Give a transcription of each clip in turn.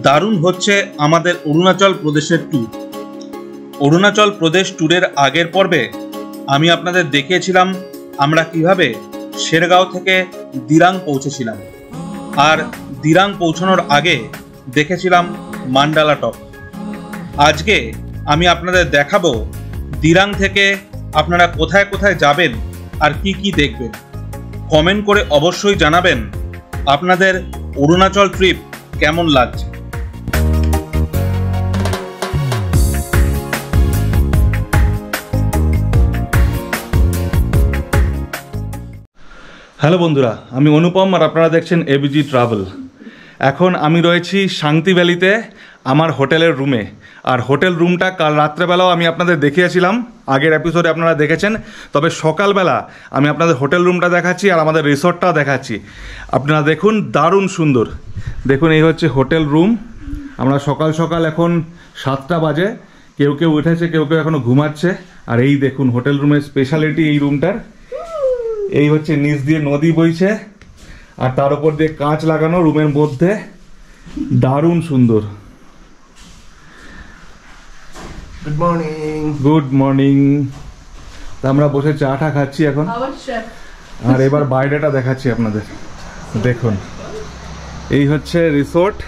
দারুণ হচ্ছে আমাদের অরুণাচল প্রদেশের ট্যুর। অরুণাচল প্রদেশ ট্যুরের আগের পর্বে আমি আপনাদের দেখিয়েছিলাম আমরা কিভাবে শেরগাঁও থেকে দিরাং পৌঁছেছিলাম, আর দিরাং পৌঁছানোর আগে দেখেছিলাম মান্ডালা টপ। আজকে আমি আপনাদের দেখাবো দিরাং থেকে আপনারা কোথায় কোথায় যাবেন আর কি কি দেখবেন। কমেন্ট করে অবশ্যই জানাবেন আপনাদের অরুণাচল ট্রিপ কেমন লাগছে। হ্যালো বন্ধুরা, আমি অনুপম আর আপনারা দেখছেন এবিজি ট্রাভেল। এখন আমি রয়েছি শান্তি ভ্যালিতে আমার হোটেলের রুমে। আর হোটেল রুমটা কাল রাত্রেবেলাও আমি আপনাদের দেখিয়েছিলাম, আগের এপিসোডে আপনারা দেখেছেন। তবে সকালবেলা আমি আপনাদের হোটেল রুমটা দেখাচ্ছি আর আমাদের রিসর্টটাও দেখাচ্ছি। আপনারা দেখুন, দারুণ সুন্দর। দেখুন, এই হচ্ছে হোটেল রুম। আমরা সকাল সকাল এখন 7টা বাজে, কেউ কেউ উঠেছে, কেউ কেউ এখনও ঘুমাচ্ছে। আর এই দেখুন হোটেল রুমের স্পেশালিটি এই রুমটার। এই হচ্ছে নিচ দিয়ে নদী বইছে আর তার উপর দিয়ে কাঁচ লাগানো রুমের মধ্যে, দারুণ সুন্দর। Good morning. Good morning. তা আমরা বসে চাটা খাচ্ছি এখন, আর এবার বাইরেটা দেখাচ্ছি আপনাদের। দেখুন, এই হচ্ছে রিসোর্ট।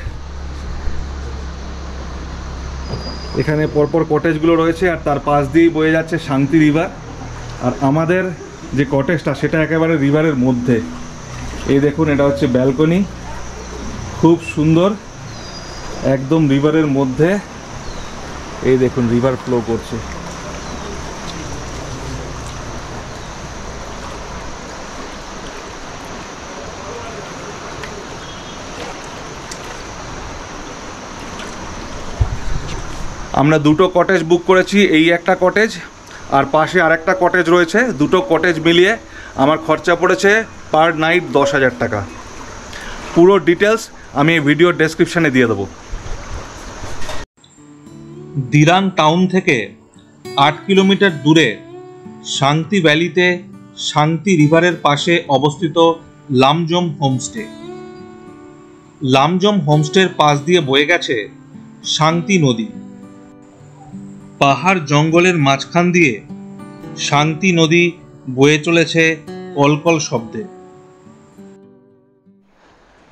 এখানে পরপর কটেজগুলো রয়েছে আর তার পাশ দিয়েই বয়ে যাচ্ছে শান্তি রিভার। আর আমাদের যে কটেজটা সেটা একেবারে রিভারের মধ্যে। এই দেখুন, এটা হচ্ছে ব্যালকনি, খুব সুন্দর, একদম রিভারের মধ্যে। এই দেখুন রিভার ফ্লো করছে। আমরা দুটো কটেজ বুক করেছি, এই একটা কটেজ আর পাশে আরেকটা কটেজ রয়েছে। দুটো কটেজ মিলিয়ে আমার খরচা পড়েছে পার নাইট 10,000 টাকা। পুরো ডিটেলস আমি এই ভিডিওর ডেসক্রিপশানে দিয়ে দেবো। দিরাং টাউন থেকে 8 কিলোমিটার দূরে শান্তি ভ্যালিতে শান্তি রিভারের পাশে অবস্থিত লামজম হোমস্টে। লামজম হোমস্টের পাশ দিয়ে বয়ে গেছে শান্তি নদী। পাহাড় জঙ্গলের মাঝখান দিয়ে শান্তি নদী বয়ে চলেছে কলকল শব্দে।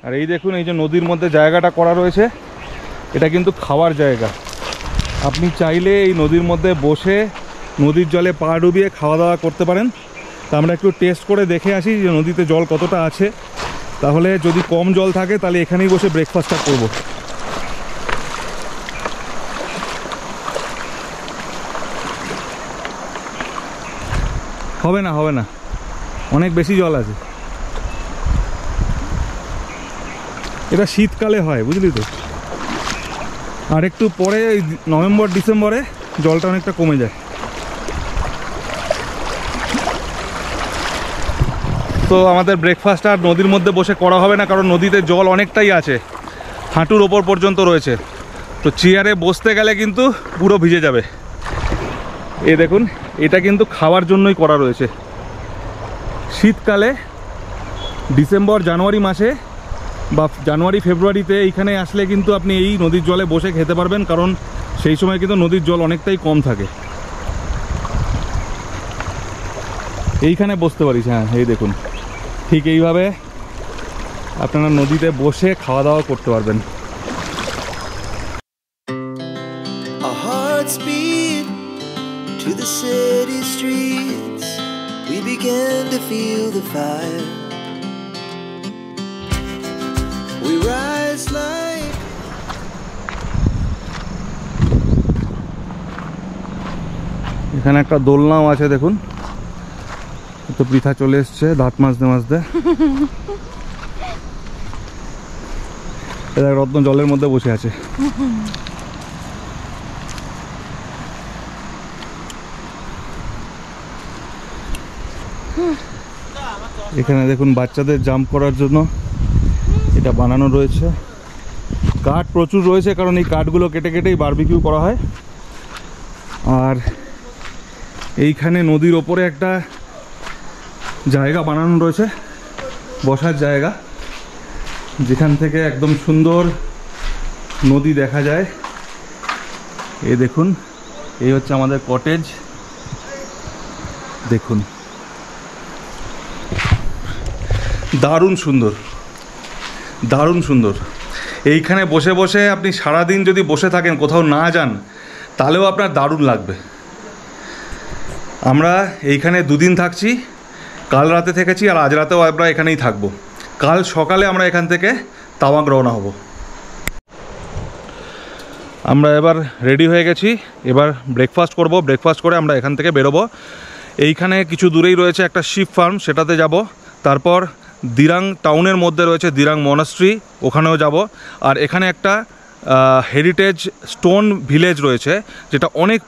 আর এই দেখুন, এই যে নদীর মধ্যে জায়গাটা করা রয়েছে, এটা কিন্তু খাওয়ার জায়গা। আপনি চাইলে এই নদীর মধ্যে বসে নদীর জলে পা ডুবিয়ে খাওয়া দাওয়া করতে পারেন। তা আমরা একটু টেস্ট করে দেখে আসি যে নদীতে জল কতটা আছে। তাহলে যদি কম জল থাকে তাহলে এখানেই বসে ব্রেকফাস্টটা করব। হবে না, হবে না, অনেক বেশি জল আছে। এটা শীতকালে হয়, বুঝলি তো। আর একটু পরে নভেম্বর ডিসেম্বরে জলটা অনেকটা কমে যায়। তো আমাদের ব্রেকফাস্ট আর নদীর মধ্যে বসে করা হবে না, কারণ নদীতে জল অনেকটাই আছে, হাঁটুর ওপর পর্যন্ত রয়েছে। তো চেয়ারে বসতে গেলে কিন্তু পুরো ভিজে যাবে। এই দেখুন, এটা কিন্তু খাওয়ার জন্যই করা রয়েছে। শীতকালে ডিসেম্বর জানুয়ারি মাসে বা জানুয়ারি ফেব্রুয়ারিতে এইখানে আসলে কিন্তু আপনি এই নদীর জলে বসে খেতে পারবেন, কারণ সেই সময় কিন্তু নদীর জল অনেকটাই কম থাকে। এইখানে বসতে পারিস। হ্যাঁ, এই দেখুন, ঠিক এইভাবে আপনারা নদীতে বসে খাওয়া দাওয়া করতে পারবেন। To the city streets, we began to feel the fire. We rise like এখানে একটা দোলনাও আছে, দেখুন। তো পৃথা চলে এসছে দাঁত মাজতে মাজতে। রত্ন জলের মধ্যে বসে আছে। এখানে দেখুন বাচ্চাদের জাম্প করার জন্য এটা বানানো রয়েছে। কাঠ প্রচুর রয়েছে, কারণ এই কাঠগুলো কেটে কেটেই বারবিকিউ করা হয়। আর এইখানে নদীর ওপরে একটা জায়গা বানানো রয়েছে, বসার জায়গা, যেখান থেকে একদম সুন্দর নদী দেখা যায়। এই দেখুন, এই হচ্ছে আমাদের কটেজ। দেখুন, দারুণ সুন্দর, দারুণ সুন্দর। এইখানে বসে বসে আপনি সারাদিন যদি বসে থাকেন, কোথাও না যান, তাহলেও আপনার দারুণ লাগবে। আমরা এইখানে 2 দিন থাকছি, কাল রাতে থেকেছি আর আজ রাতেও আমরা এখানেই থাকবো। কাল সকালে আমরা এখান থেকে তাওয়াং রওনা হব। আমরা এবার রেডি হয়ে গেছি, এবার ব্রেকফাস্ট করব। ব্রেকফাস্ট করে আমরা এখান থেকে বেরোবো। এইখানে কিছু দূরেই রয়েছে একটা শিপ ফার্ম, সেটাতে যাব। তারপর দিরাং টাউনের মধ্যে রয়েছে দিরাং মনাস্ট্রি, ওখানেও যাব। আর এখানে একটা হেরিটেজ স্টোন ভিলেজ রয়েছে, যেটা অনেক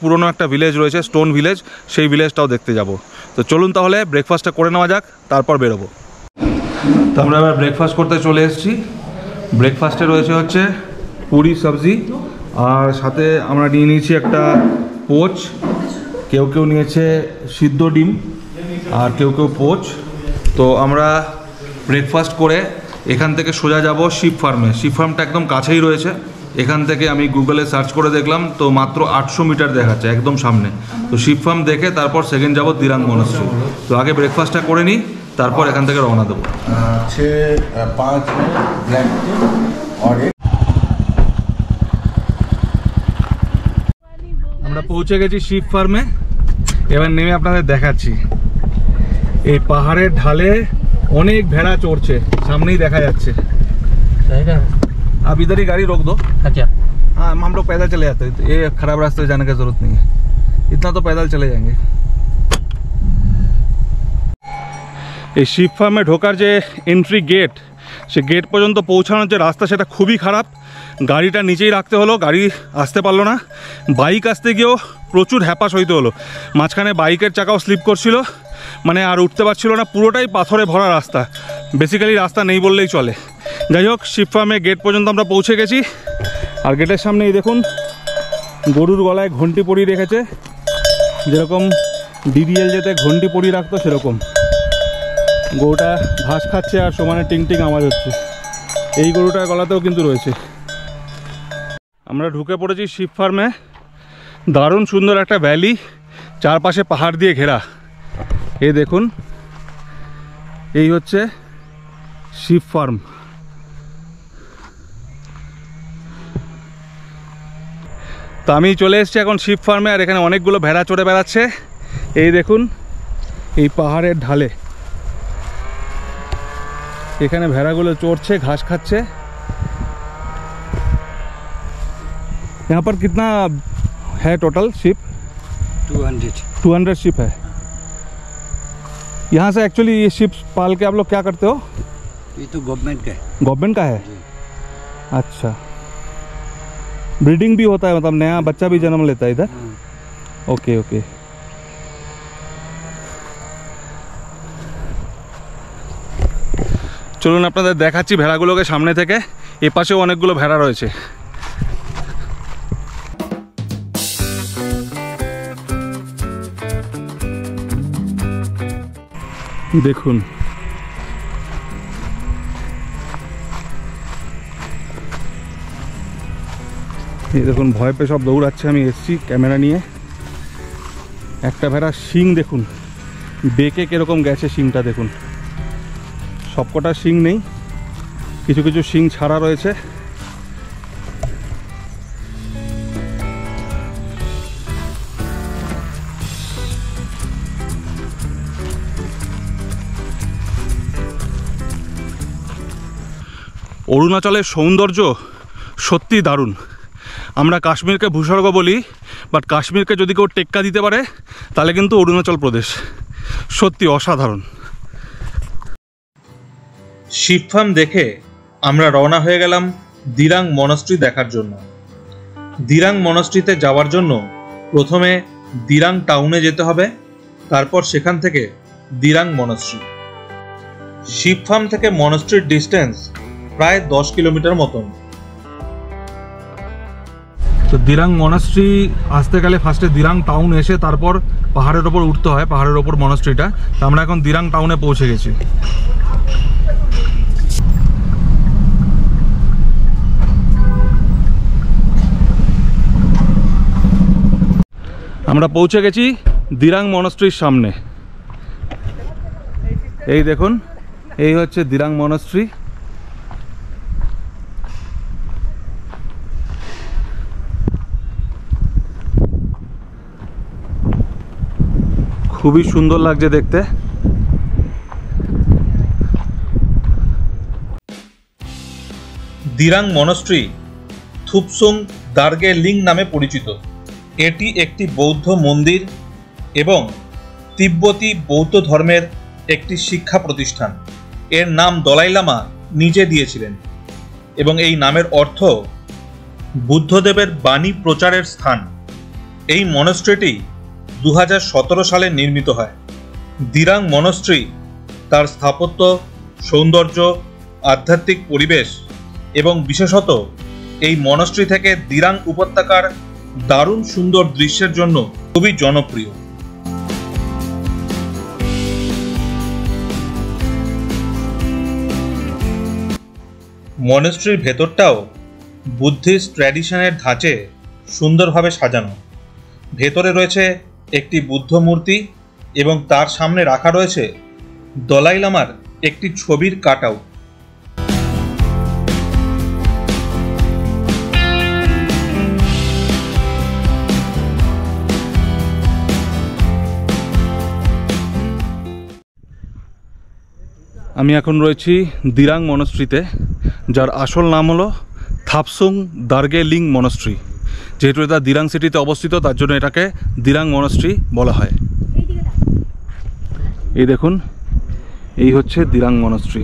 পুরনো একটা ভিলেজ রয়েছে, স্টোন ভিলেজ। সেই ভিলেজটাও দেখতে যাব। তো চলুন তাহলে ব্রেকফাস্টটা করে নেওয়া যাক, তারপর বেরোবো। তো আমরা এবার ব্রেকফাস্ট করতে চলে এসেছি। ব্রেকফাস্টে রয়েছে হচ্ছে পুরি সবজি, আর সাথে আমরা নিয়ে নিয়েছি একটা পোচ, কেউ কেউ নিয়েছে সিদ্ধ ডিম, আর কেউ কেউ পোচ। তো আমরা ব্রেকফাস্ট করে এখান থেকে সোজা যাব শিপ ফার্মে। শিপ ফার্মটা একদম কাছেই রয়েছে। এখান থেকে আমি গুগলে সার্চ করে দেখলাম, তো মাত্র 800 মিটার দেখাচ্ছে, একদম সামনে। তো শিপ ফার্ম দেখে তারপর সেকেন্ড যাব দিরাং মনাস্ট্রি। তো আগে ব্রেকফাস্টটা করে নিই, তারপর এখান থেকে রওনা দেবো। 5 ব্ল্যাক টি और আমরা পৌঁছে গেছি শিপ ফার্মে। এবার নেমে আপনাদের দেখাচ্ছি। এই পাহাড়ের ঢালে অনেক ভেড়া চড়ছে, সামনেই দেখা যাচ্ছে। आप इधर ही गाड़ी रोक दो। अच्छा, हाँ, हम लोग पैदल चले जाते हैं, ये खराब रास्ते जाने की जरूरत नहीं है, इतना तो पैदल चले जाएंगे। এই শিপ ফার্মে ঢোকার যে এন্ট্রি গেট, সে গেট পর্যন্ত পৌঁছানোর যে রাস্তা, সেটা খুবই খারাপ। গাড়িটা নিচেই রাখতে হলো, গাড়ি আসতে পারলো না। বাইক আসতে গিয়েও প্রচুর হ্যাপাস হইতে হলো। মাঝখানে বাইকের চাকাও স্লিপ করছিল, মানে আর উঠতে পারছিল না। পুরোটাই পাথরে ভরা রাস্তা, বেসিক্যালি রাস্তা নেই বললেই চলে। যাই হোক, শিপ ফার্মে গেট পর্যন্ত আমরা পৌঁছে গেছি। আর গেটের সামনে এই দেখুন, গরুর গলায় ঘন্টি পরিয়ে রেখেছে, যেরকম ডিডিএল যেতে ঘন্টি পরিয়ে রাখতো সেরকম। গরুটা ঘাস খাচ্ছে আর সমানে টিং টিং আওয়াজ হচ্ছে। এই গরুটার গলাতেও কিন্তু রয়েছে। আমরা ঢুকে পড়েছি শিপ ফার্মে। দারুণ সুন্দর একটা ভ্যালি, চারপাশে পাহাড় দিয়ে ঘেরা। এই দেখুন, এই হচ্ছে শিপ ফার্ম। তো আমি চলে এসেছি এখন শিপ ফার্মে, আর এখানে অনেকগুলো ভেড়া চড়ে বেড়াচ্ছে। এই দেখুন, এই পাহাড়ের ঢালে এখানে ভেড়াগুলো চড়ছে, ঘাস খাচ্ছে। यहाँ पर कितना है टोटल शिप? 200 शिप है। यहाँ से एक्चुअली ये शिप पाल के आप लोग क्या करते हो? ये तो गवर्नमेंट का है। गवर्नमेंट का है? अच्छा, ब्रीडिंग भी होता है, मतलब नया बच्चा भी जन्म लेता है इधर? Okay okay. চলুন আপনাদের দেখাচ্ছি ভেড়াগুলোকে সামনে থেকে। এ পাশেও অনেকগুলো ভেড়া রয়েছে। দেখুন, এই দেখুন, ভয় পেয়ে সব দৌড়াচ্ছে। আমি এসছি ক্যামেরা নিয়ে। একটা ভেড়া শিং দেখুন, বেঁকে কিরকম গেছে শিংটা দেখুন। সবকটা শিং নেই, কিছু কিছু শিং ছাড়া রয়েছে। অরুণাচলের সৌন্দর্য সত্যি দারুণ। আমরা কাশ্মীরকে ভূস্বর্গ বলি, বাট কাশ্মীরকে যদি কেউ টেক্কা দিতে পারে, তাহলে কিন্তু অরুণাচল প্রদেশ। সত্যি অসাধারণ। শিপ ফার্ম দেখে আমরা রওনা হয়ে গেলাম দিরাং মনাস্ট্রি দেখার জন্য। দিরাং মনাস্ট্রিতে যাওয়ার জন্য প্রথমে দিরাং টাউনে যেতে হবে, তারপর সেখান থেকে দিরাং মনাস্ট্রি। শিপ ফার্ম থেকে মনাস্ট্রির ডিস্টেন্স প্রায় 10 কিলোমিটার মতন। তো দিরাং মনাস্ট্রি আসতে গেলে ফার্স্টে দিরাং টাউন এসে তারপর পাহাড়ের ওপর উঠতে হয়, পাহাড়ের ওপর মনাস্ট্রিটা। তো আমরা এখন দিরাং টাউনে পৌঁছে গেছি। আমরা পৌঁছে গেছি দিরাং মনস্ট্রির সামনে। এই দেখুন, এই হচ্ছে দিরাং মনস্ট্রি। খুবই সুন্দর লাগছে দেখতে। দিরাং মনস্ট্রি থুপসুং দার্গে লিং নামে পরিচিত। এটি একটি বৌদ্ধ মন্দির এবং তিব্বতী বৌদ্ধ ধর্মের একটি শিক্ষা প্রতিষ্ঠান। এর নাম দলাই লামা নিজে দিয়েছিলেন এবং এই নামের অর্থ বুদ্ধদেবের বাণী প্রচারের স্থান। এই মনস্ট্রিটি 2017 সালে নির্মিত হয়। দিরাং মনস্ট্রি তার স্থাপত্য, সৌন্দর্য, আধ্যাত্মিক পরিবেশ এবং বিশেষত এই মনস্ট্রি থেকে দিরাং উপত্যকার দারুণ সুন্দর দৃশ্যের জন্য খুবই জনপ্রিয়। মনস্ট্রির ভেতরটাও বুদ্ধিস্ট ট্র্যাডিশনের ধাঁচে সুন্দরভাবে সাজানো। ভেতরে রয়েছে একটি বুদ্ধ মূর্তি এবং তার সামনে রাখা রয়েছে দলাই লামার একটি ছবির কাটআউট। আমি এখন রয়েছি দিরাং মনস্ট্রিতে, যার আসল নাম হলো থাপসুং দার্গে লিং মনস্ট্রি। যেহেতু এটা দিরাং সিটিতে অবস্থিত, তার জন্য এটাকে দিরাং মনস্ট্রি বলা হয়। এই দেখুন, এই হচ্ছে দিরাং মনস্ট্রি।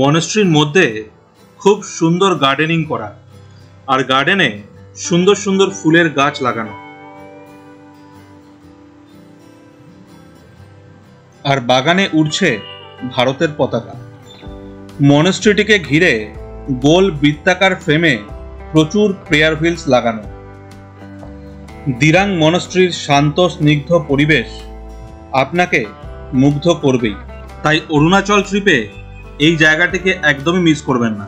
মনস্ট্রির মধ্যে খুব সুন্দর গার্ডেনিং করা, আর গার্ডেনে সুন্দর সুন্দর ফুলের গাছ লাগানো, আর বাগানে উড়ছে ভারতের পতাকা। মনস্ট্রিটিকে ঘিরে গোল বৃত্তাকার ফ্রেমে প্রচুর প্রেয়ার হুইলস লাগানো। দিরাং মনস্ট্রির শান্ত স্নিগ্ধ পরিবেশ আপনাকে মুগ্ধ করবেই। তাই অরুণাচল ট্রিপে এই জায়গাটিকে একদমই মিস করবেন না।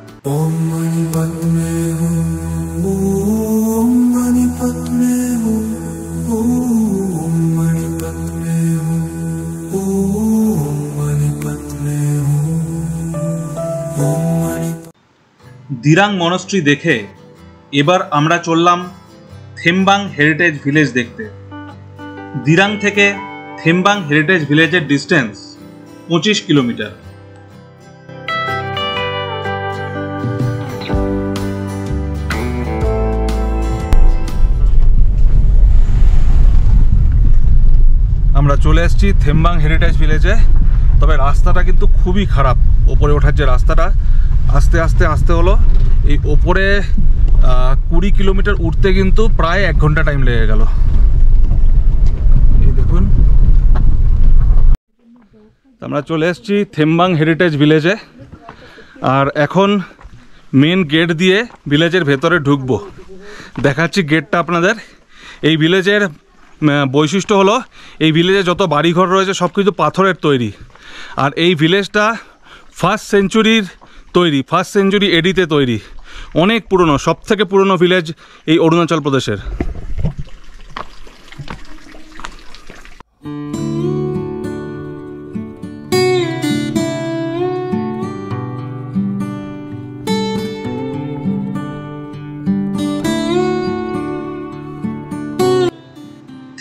দিরাং মনস্ট্রি দেখে এবার আমরা চললাম থেমবাং হেরিটেজ ভিলেজ দেখতে। দিরাং থেকে থেমবাং হেরিটেজ ভিলেজের ডিস্টেন্স 25 কিলোমিটার। আমরা চলে এসেছি থেমবাং হেরিটেজ ভিলেজে। তবে রাস্তাটা কিন্তু খুবই খারাপ। ওপরে ওঠার যে রাস্তাটা, আস্তে আস্তে আসতে হলো। এই ওপরে 20 কিলোমিটার উঠতে কিন্তু প্রায় 1 ঘন্টা টাইম লেগে গেল। এই দেখুন, আমরা চলে এসেছি থেমবাং হেরিটেজ ভিলেজে। আর এখন মেন গেট দিয়ে ভিলেজের ভেতরে ঢুকবো। দেখাচ্ছি গেটটা আপনাদের। এই ভিলেজের বৈশিষ্ট্য হলো, এই ভিলেজে যত বাড়িঘর রয়েছে সব কিছু পাথরের তৈরি। আর এই ভিলেজটা 1st সেঞ্চুরির তৈরি, 1st সেঞ্চুরি এডিতে তৈরি। অনেক পুরনো, সব থেকে পুরনো ভিলেজ এই অরুণাচল প্রদেশের।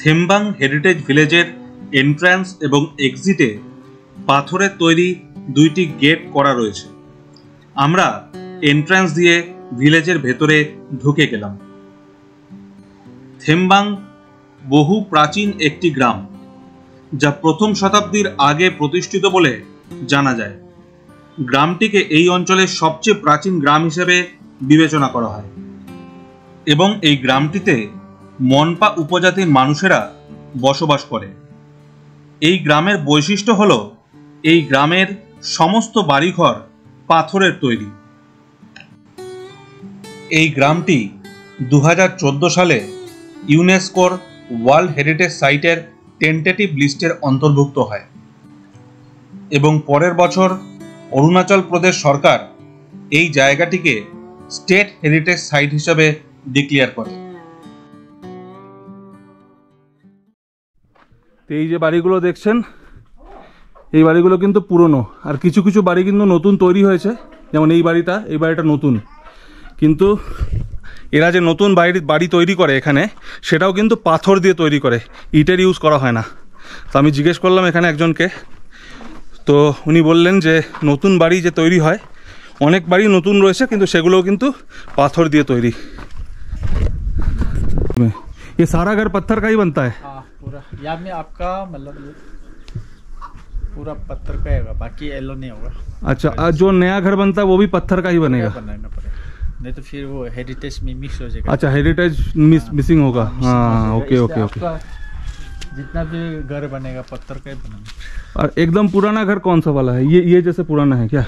থেমবাং হেরিটেজ ভিলেজের এন্ট্রান্স এবং এক্সিটে পাথরের তৈরি 2টি গেট করা রয়েছে। আমরা এন্ট্রান্স দিয়ে ভিলেজের ভেতরে ঢুকে গেলাম। থেমবাং বহু প্রাচীন একটি গ্রাম, যা 1ম শতাব্দীর আগে প্রতিষ্ঠিত বলে জানা যায়। গ্রামটিকে এই অঞ্চলের সবচেয়ে প্রাচীন গ্রাম হিসেবে বিবেচনা করা হয় এবং এই গ্রামটিতে মনপা উপজাতির মানুষেরা বসবাস করে। এই গ্রামের বৈশিষ্ট্য হলো, এই গ্রামের সমস্ত বাড়িঘর পাথরের তৈরি। এই গ্রামটি 2014 সালে ইউনেস্কোর ওয়ার্ল্ড হেরিটেজ সাইটের টেন্টেটিভ লিস্টের অন্তর্ভুক্ত হয় এবং পরের বছর অরুণাচল প্রদেশ সরকার এই জায়গাটিকে স্টেট হেরিটেজ সাইট হিসেবে ডিক্লেয়ার করে। তো এই যে বাড়িগুলো দেখছেন, এই বাড়িগুলো কিন্তু পুরনো, আর কিছু কিছু বাড়ি কিন্তু নতুন তৈরি হয়েছে। যেমন এই বাড়িটা নতুন, কিন্তু এরা যে নতুন বাড়ি তৈরি করে এখানে, সেটাও কিন্তু পাথর দিয়ে তৈরি করে, ইটের ইউজ করা হয় না। তো আমি জিজ্ঞেস করলাম এখানে একজনকে, তো উনি বললেন যে নতুন বাড়ি যে তৈরি হয়, অনেক বাড়ি নতুন রয়েছে কিন্তু সেগুলোও কিন্তু পাথর দিয়ে তৈরি। ये सारा घर पत्थर का ही बनता है? हाँ पूरा, यहाँ में आपका मतलब पूरा पत्थर का होगा, बाकी येलो नहीं होगा। अच्छा, जो नया घर बनता है वो भी पत्थर का ही बनेगा? बनाना पड़ेगा, नहीं तो फिर वो हेरिटेज में मिक्स हो जाएगा। अच्छा, हेरिटेज मिसिंग होगा। हाँ, ओके ओके ओके। जितना भी घर बनेगा पत्थर का ही बनेगा। और एकदम पुराना घर कौन सा वाला है? ये जैसे पुराना है क्या?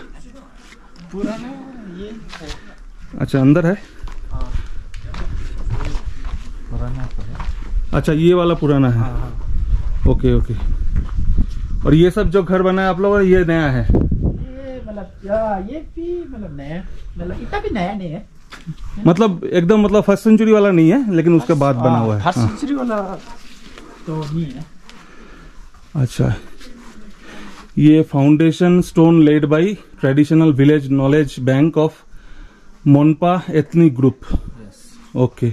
पुराना ये है। अच्छा, अंदर है। पुराना है। अच्छा, ये वाला पुराना है। Okay okay. और ये सब जो घर बना है आप लोगों का, ये नया है? ये मतलब ये भी मतलब नया, मतलब इतना भी नया नहीं है, मतलब एकदम मतलब फर्स्ट सेंचुरी वाला नहीं है, लेकिन उसके बाद बना हुआ है। फर्स्ट हाँ। सेंचुरी वाला तो नहीं है। अच्छा, ये foundation stone led by traditional village knowledge bank of Monpa ethnic group. Okay.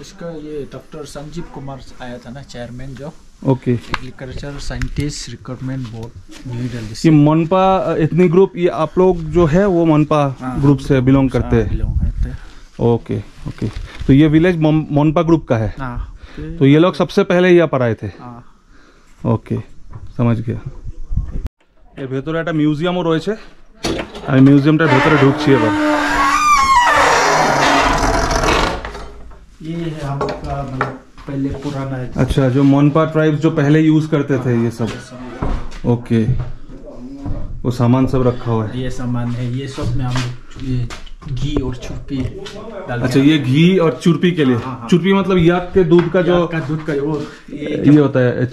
इसका ये डॉक्टर संजीव कुमार आया था ना, चेयरमैन जो okay. Agriculture scientist recruitment board new Delhi ये से। मोनपा एथनिक ग्रुप, ये आप लोग जो है वो मोनपा ग्रुप से बिलोंग करते हैं? Okay okay. तो ये विलेज मोनपा ग्रुप का है? तो ये लोग सबसे पहले यहाँ पर आए थे? ওকে, समझ गया। এর ভেতরে একটা মিউজিয়ামও রয়েছে, আমি মিউজিয়ামটার ভেতরে ঢুকছি এবার। ये है हम लोग का मतलब पहले पुराना है। अच्छा, जो मोनपा ट्राइब्स जो पहले यूज करते थे ये सब। ओके, वो सामान सब रखा हुआ है। ये सामान है, ये सब में हम लोग ये घी और छुपी डाल। अच्छा, ये घी और चुरपी के लिए? चुरपी मतलब याक के दूध का जो दूध का वो ये होता है,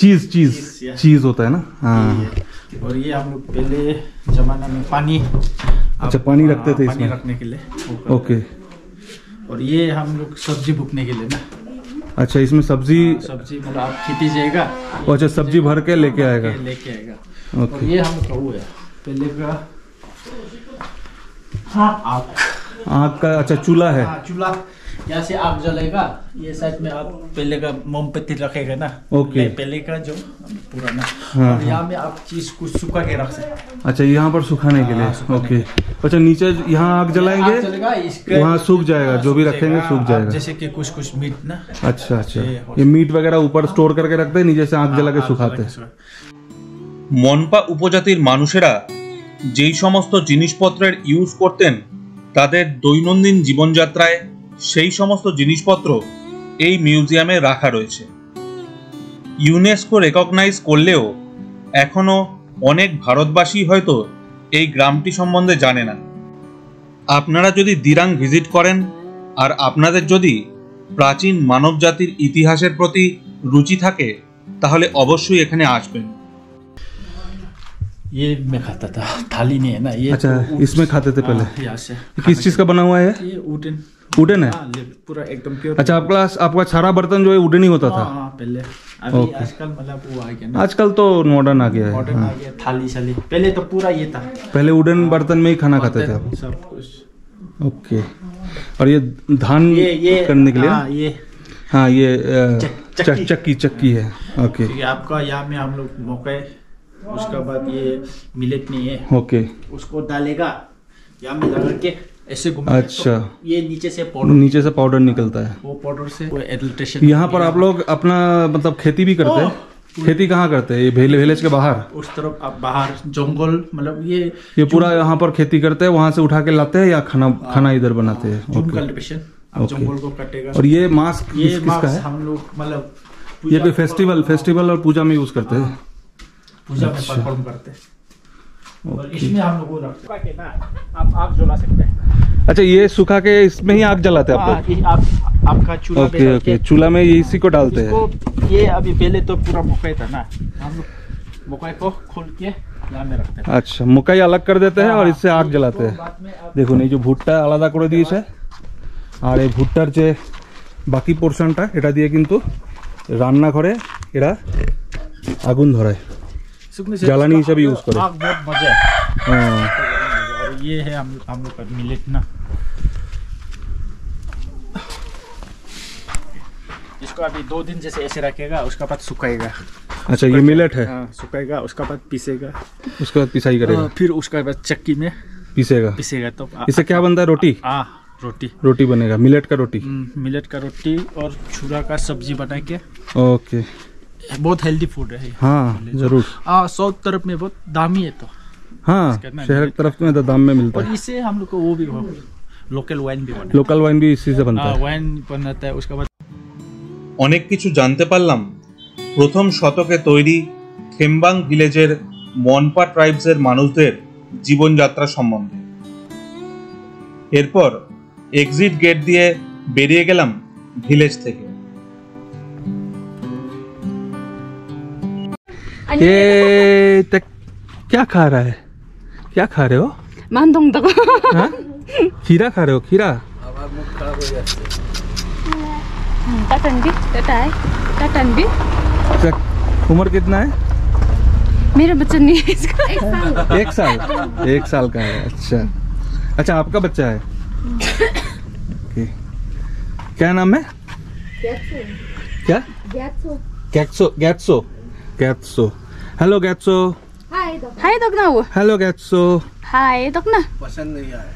चीज होता है ना? हाँ। और ये हम लोग पहले जमाना में पानी, अच्छा, पानी रखते थे पानी इसमें? रखने के लिए। ओके। और ये हम लोग सब्जी भुकने के लिए ना। अच्छा, इसमें सब्जी मतलब आप खेती जाएगा, अच्छा, सब्जी भर के लेके आएगा। लेके आएगा। ओके। और ये हम लोग का वो है पहले का, हाँ आग का, अच्छा चूल्हा है। चूल्हा, यहाँ से आग जलेगा, ये साइड में आप पहले का मोमबत्ती रखेगा ना। ओके। पहले का जो पुराना। हाँ, और यहाँ में आप चीज कुछ सुखा के रख सकते। अच्छा, यहाँ पर सुखाने के लिए। ओके। अच्छा, नीचे यहाँ आग जलाएंगे, वहाँ सूख जाएगा, जो भी रखेंगे सूख जाएगा। जैसे कि कुछ मीट ना। अच्छा अच्छा, ये मीट वगैरह ऊपर स्टोर करके रखते हैं, नीचे से आग जला के सुखाते हैं। মনপা উপজাতির মানুষেরা যেই সমস্ত জিনিসপত্রের ইউজ করতেন তাদের দৈনন্দিন জীবনযাত্রায় সেই সমস্ত জিনিসপত্র এই মিউজিয়ামে রাখা রয়েছে। ইউনেস্কো রেকগনাইজ করলেও এখনো অনেক ভারতবাসী হয়তো এই গ্রামটি সম্বন্ধে জানে না। আপনারা যদি দিরাং ভিজিট করেন আর আপনাদের যদি প্রাচীন মানবজাতির ইতিহাসের প্রতি রুচি থাকে তাহলে অবশ্যই এখানে আসবেন। ये मैं खाता था, थाली नहीं है ना ये। अच्छा, तो इसमें खाते थे पहले? यहाँ से। किस चीज का बना हुआ है? ये वुडन है? पूरा एकदम प्योर। अच्छा, आपका सारा बर्तन जो है वुडन ही होता था? पहले। अभी आजकल मतलब वो आ गया ना, आजकल तो मॉडर्न आ गया है। मॉडर्न आ गया, थाली शाली। पहले तो पूरा ये था, पहले वुडन बर्तन में ही खाना खाते थे आप? सब कुछ। ओके। और ये धान ये करने के लिए? हाँ, ये चक्की है। ओके। आपका यहाँ में हम लोग मौके, उसका बाद ये मिलेट नहीं है। ओके। उसको डालेगा यहाँ में लगा के ऐसे घुमा। अच्छा, तो ये नीचे से पाउडर निकलता है, वो पाउडर से वो एडल्ट्रेशन। यहाँ पर आप लोग अपना मतलब खेती भी करते हैं? खेती कहाँ करते हैं? ये विलेज के बाहर? उस तरफ आप बाहर जंगल, मतलब ये पूरा यहाँ पर खेती करते हैं, वहाँ से उठा के लाते हैं या खाना इधर बनाते हैं? कल्टीवेशन, आप जंगल को काटेगा। और ये मास्क किसका है? हम लोग मतलब ये कोई फेस्टिवल और पूजा में यूज करते हैं? पूजा में परफॉर्म करते हैं। और इसमें हम लोग वो रखते हैं ना, आप आग जला सकते हैं। अच्छा, ये सुखा के इसमें ही आग जलाते हैं आप लोग? आपका चूल्हा। ओके ओके, चूल्हा में इसी को डालते हैं? ये अभी पहले तो पूरा मकई था ना, हम लोग मकई को खोल के यहाँ में रखते हैं। अच्छा, मकई अलग कर देते हैं और इससे आग जलाते हैं। দেখুন, এই যে ভুট্টা আলাদা করে দিয়েছে, আর এই ভুট্টার যে বাকি পোর্শনটা এটা দিয়ে কিন্তু রান্নাঘরে এরা আগুন ধরায় सूखने जलानी हिसाब यूज करो। आग बहुत मजा है। हाँ और ये है हम लोग का मिलेट ना, इसको अभी 2 दिन जैसे ऐसे रखेगा, उसका बाद सुखाएगा। अच्छा ये मिलेट है, हाँ, सुखाएगा, उसका बाद पीसेगा, उसके बाद पिसाई करेगा, फिर उसका बाद चक्की में पीसेगा। तो इससे क्या बनता है? रोटी रोटी बनेगा, मिलेट का रोटी। मिलेट का रोटी और छुरा का सब्जी बना के। ओके बहुत हेल्दी फूड है ये। हाँ जरूर। साउथ तरफ में बहुत दामी है तो। हाँ शहर की तरफ में तो दाम में मिलता और है। इससे हम लोग को वो भी लोकल वाइन भी बनता लोकल वाइन भी इसी से बनता है। है। वाइन बनाता है, उसके बाद অনেক কিছু জানতে পারলাম প্রথম শতকে তৈরি খেমবাং ভিলেজের মনপা ট্রাইবসের মানুষদের জীবনযাত্রা সম্বন্ধে। এরপর এক্সিট গেট দিয়ে বেরিয়ে গেলাম ভিলেজ থেকে। ये क्या खा रहा है? क्या खा रहे हो? 만동다고. हाँ? खीरा खा रहे हो? खीरा? टाटन भी अच्छा, उम्र कितना है? मेरा बच्चा नहीं है इसका। 1 साल का है। अच्छा आपका बच्चा है। ओके। क्या नाम है? क्या? गैत्सो। हेलो गैत्सो। हाय दक्ना वो। हेलो गैत्सो। हाय दक्ना। पसंद नहीं आया।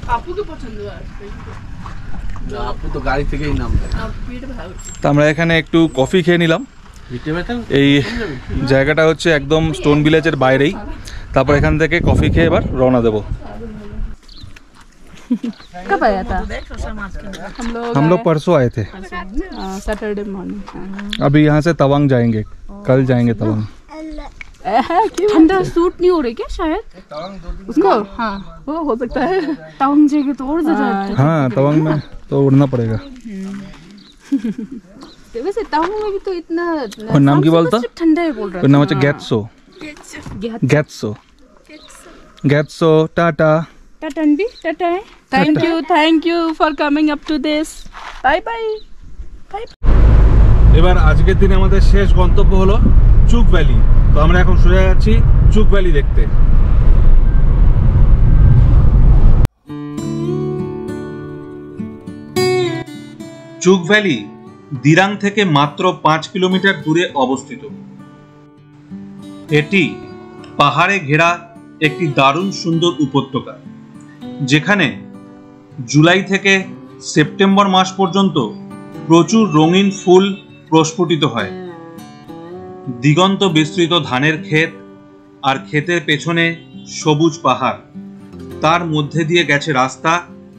आपको क्या पसंद हुआ? আপু তো গাড়ি থেকেই নামবে। তো আমরা এখানে একটু কফি খেয়ে নিলাম। এই জায়গাটা হচ্ছে একদম স্টোন ভিলেজের বাইরেই। তারপর এখান থেকে কফি খেয়ে এবার রওনা দেব। कब आया था? हम लोग परसों आए थे। Saturday morning. अभी यहाँ से तवांग जाएंगे, कल जाएंगे तवांग। ठंडा सूट नहीं हो रही क्या शायद उसको? हाँ वो हो सकता है। तवांग जाएंगे तो और ज्यादा। हाँ तवांग में तो उड़ना पड़ेगा। वैसे तवांग में भी तो इतना। और नाम की बोलता? ठंडा है बोल रहा नाम है गैत्सो। टाटा। टाटनबी टाटा है। Thank you for coming up to this. Bye bye. এবার আজকের দিনে আমাদের শেষ গন্তব্য হলো চুক ভ্যালি। তো আমরা এখন সোজা যাচ্ছি চুক ভ্যালি দেখতে। চুক ভ্যালি দিরাং থেকে মাত্র 5 কিলোমিটার দূরে অবস্থিত। এটি পাহাড়ে ঘেরা একটি দারুণ সুন্দর উপত্যকা, যেখানে জুলাই থেকে সেপ্টেম্বর মাস পর্যন্ত প্রচুর রঙিন ফুল প্রস্ফুটিত হয়। দিগন্ত বিস্তৃত ধানের ক্ষেত আর ক্ষেতের পেছনে সবুজ পাহাড়, তার মধ্যে দিয়ে গেছে রাস্তা,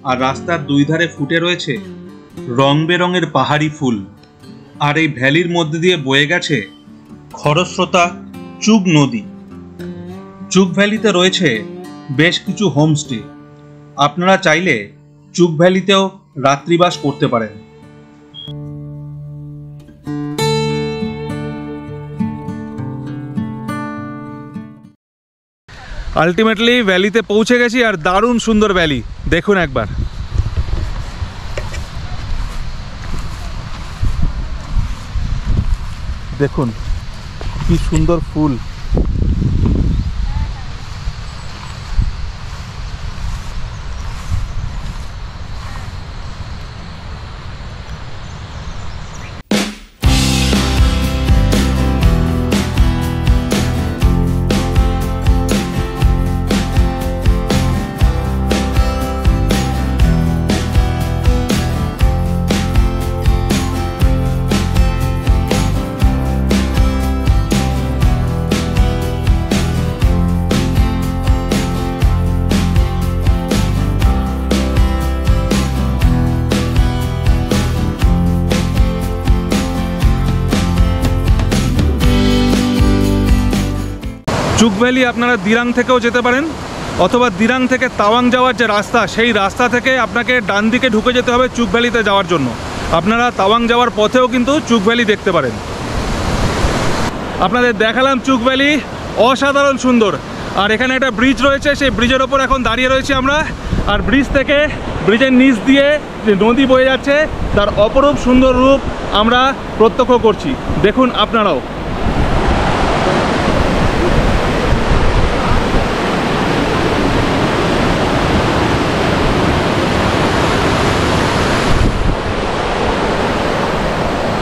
আর রাস্তার 2 ধারে ফুটে রয়েছে রং বেরঙের পাহাড়ি ফুল। আর এই ভ্যালির মধ্যে দিয়ে বয়ে গেছে খরস্রোতা চুগ নদী। চুগ ভ্যালিতে রয়েছে বেশ কিছু হোমস্টে। আপনারা চাইলে চুগ ভ্যালিতেও রাত্রিবাস করতে পারেন। আলটিমেটলি ভ্যালিতে পৌঁছে গেছি, আর দারুণ সুন্দর ভ্যালি দেখুন একবার। দেখুন কি সুন্দর ফুল। চুক ভ্যালি আপনারা দিরাং থেকেও যেতে পারেন, অথবা দিরাং থেকে তাওয়াং যাওয়ার যে রাস্তা, সেই রাস্তা থেকে আপনাকে ডান দিকে ঢুকে যেতে হবে চুক ভ্যালিতে যাওয়ার জন্য। আপনারা তাওয়াং যাওয়ার পথেও কিন্তু চুক ভ্যালি দেখতে পারেন। আপনাদের দেখালাম চুক ভ্যালি, অসাধারণ সুন্দর। আর এখানে একটা ব্রিজ রয়েছে, সেই ব্রিজের ওপর এখন দাঁড়িয়ে রয়েছি আমরা। আর ব্রিজ থেকে, ব্রিজের নিচ দিয়ে যে নদী বয়ে যাচ্ছে তার অপরূপ সুন্দর রূপ আমরা প্রত্যক্ষ করছি। দেখুন আপনারাও।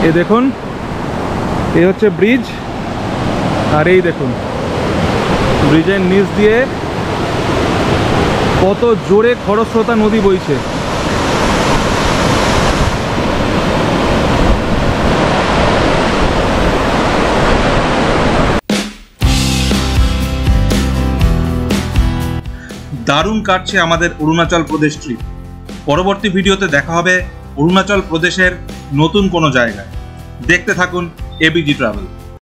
এ দেখুন, এ হচ্ছে ব্রিজ, আর এই দেখুন ব্রিজের নিচ দিয়ে কত জোরে খরস্রোতা নদী বইছে। দারুণ কাটছে আমাদের অরুণাচল প্রদেশ ট্রিপ। পরবর্তী ভিডিওতে দেখা হবে অরুণাচল প্রদেশের নতুন কোনো জায়গায়। দেখতে থাকুন এবিজি ট্রাভেল।